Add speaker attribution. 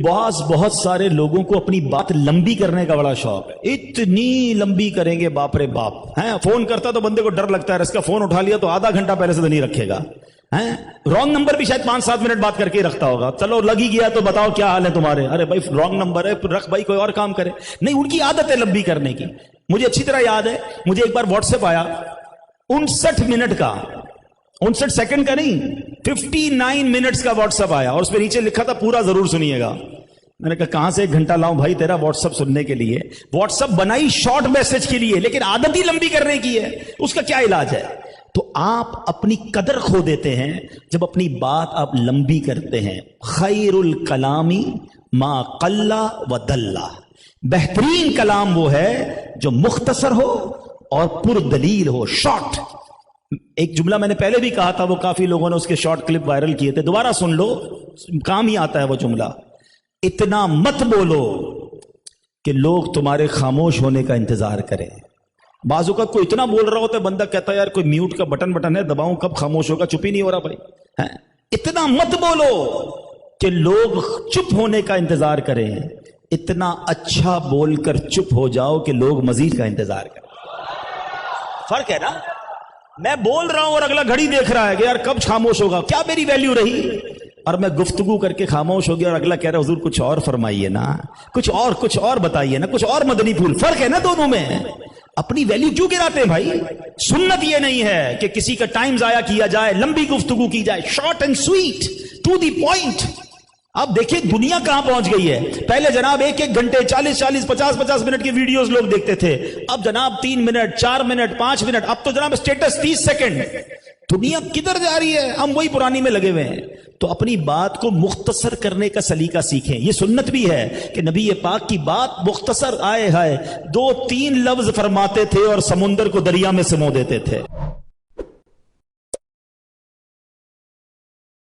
Speaker 1: बहुत सारे लोगों को अपनी बात लंबी करने का बड़ा शौक है। इतनी लंबी करेंगे बाप रे बाप। हैं फोन करता तो बंदे को डर लगता है, इसका फोन उठा लिया तो आधा घंटा पहले से तो नहीं रखेगा। हैं रॉन्ग नंबर भी शायद 5-7 मिनट बात करके ही रखता होगा। चलो लग ही गया तो बताओ क्या हाल है तुम्हारे। अरे भाई रॉन्ग नंबर है, रख भाई कोई और काम करे। नहीं, उनकी आदत है लंबी करने की। मुझे अच्छी तरह याद है, मुझे एक बार व्हाट्सएप आया 59 मिनट का, 59 सेकंड का नहीं, 59 मिनट्स का व्हाट्सएप आया और उसमें नीचे लिखा था पूरा जरूर सुनिएगा। मैंने कहा कहां से 1 घंटा लाऊं भाई तेरा व्हाट्सएप सुनने के लिए। व्हाट्सएप बनाई शॉर्ट मैसेज के लिए, लेकिन आदत ही लंबी करने की है, उसका क्या इलाज है? तो आप अपनी कदर खो देते हैं जब अपनी बात आप लंबी करते हैं। खैरुल कलामी मा कल्ला व दल्ला, बेहतरीन कलाम वो है जो मुख्तसर हो और पुरदलील हो, शॉर्ट। एक जुमला मैंने पहले भी कहा था, वो काफी लोगों ने उसके शॉर्ट क्लिप वायरल किए थे, दोबारा सुन लो, काम ही आता है वो जुमला। इतना मत बोलो कि लोग तुम्हारे खामोश होने का इंतजार करें। बाजू का कोई इतना बोल रहा होता है, बंदा कहता है यार कोई म्यूट का बटन है, दबाऊं कब खामोश होगा, चुप ही नहीं हो रहा भाई। हैं इतना मत बोलो कि लोग चुप होने का इंतजार करें, इतना अच्छा बोलकर चुप हो जाओ कि लोग मजीद का इंतजार करें। फर्क है ना? मैं बोल रहा हूं और अगला घड़ी देख रहा है कि यार कब खामोश होगा, क्या मेरी वैल्यू रही। और मैं गुफ्तगू करके खामोश हो गया और अगला कह रहा है हुजूर कुछ और फरमाइए ना, कुछ और बताइए ना, कुछ और मदनी फूल। फर्क है ना दोनों में? अपनी वैल्यू क्यों गिराते हैं भाई? सुन्नत ये नहीं है कि किसी का टाइम जाया किया जाए, लंबी गुफ्तगू की जाए, short and sweet, to the point. अब देखिए दुनिया कहां पहुंच गई है। पहले जनाब 1-1 घंटे 40-40 50-50 मिनट के वीडियोस लोग देखते थे, अब जनाब 3 मिनट 4 मिनट 5 मिनट, अब तो जनाब स्टेटस 30 सेकंड। दुनिया किधर जा रही है? हम वही पुरानी में लगे हुए हैं। तो अपनी बात को मुख्तसर करने का सलीका सीखें। ये सुन्नत भी है कि नबी ये पाक की बात मुख्तसर आए है 2-3 लफ्ज फरमाते थे और समुंदर को दरिया में समो देते थे।